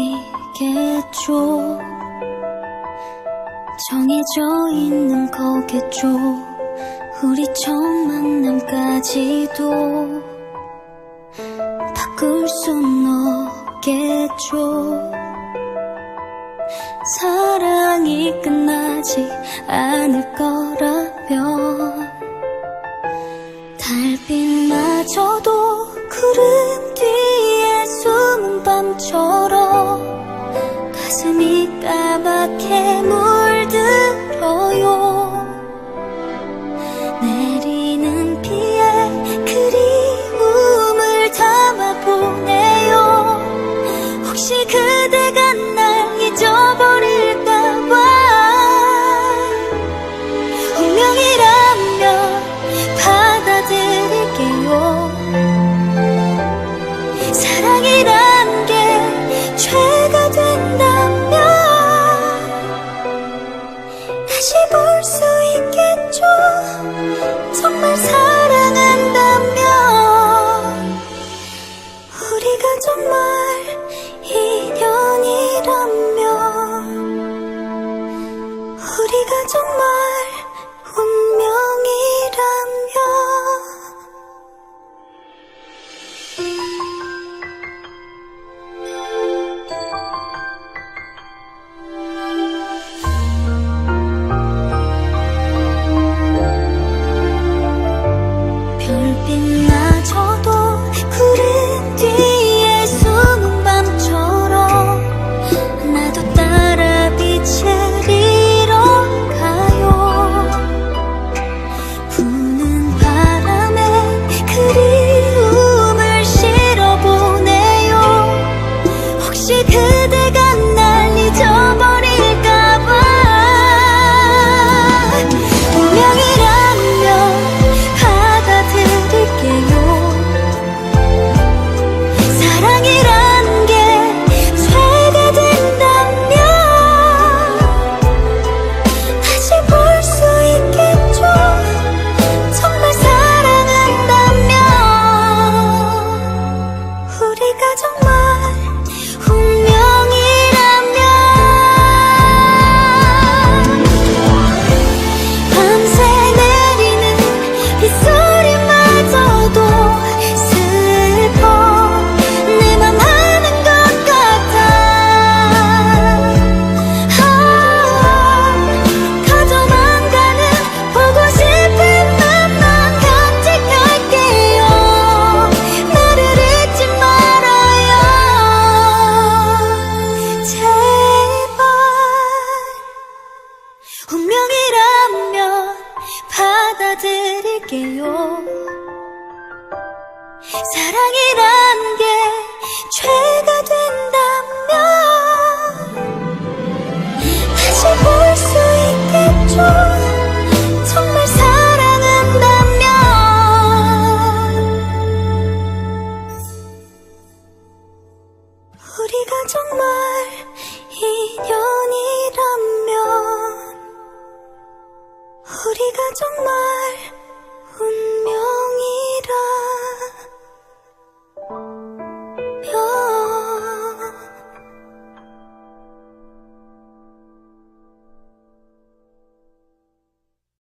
운명이겠죠. 정해져 있는 거겠죠. 우리 처음 만남까지도 바꿀 순 없겠죠. 사랑이 끝나지 않을 거라면 달빛마저도 구름 뒤에 숨은 밤처럼 가슴이 까맣게 물들어요. 내리는 비에 그리움을 담아보네요. 혹시 그대가 날 잊어버릴까봐. 운명이라면 받아들일게요. 사랑이란 게 죄가 된다면 다시 볼 수 있겠죠. 정말 사랑한다면 우리가 정말 인연이라면 우리가 정말 운명이라면. 별빛마저도 구름 뒤에 숨은 밤처럼 나도 따라 빛을 잃어가요. 부는 바람에 그리움을 실어보네요. 혹시 그대가 날 잊어버릴까봐. 운명이라면 받아들일게요. 사랑이란 게 죄가 된다면 다시 볼 수 있겠죠. 정말 사랑한다면 우리가 정말 운명이라면. 밤새 내리는 빗소리마저도 슬퍼 내 맘 아는 것 같아. 가져만 가는 보고 싶은 맘만 간직할게요. 나를 잊지 말아요. 제발. 운명이라면 받아들일게요. 사랑이란 게 죄가 된다면 다시 볼 수 있겠죠. 정말 사랑한다면 우리가 정말 인연이라면 우리가 정말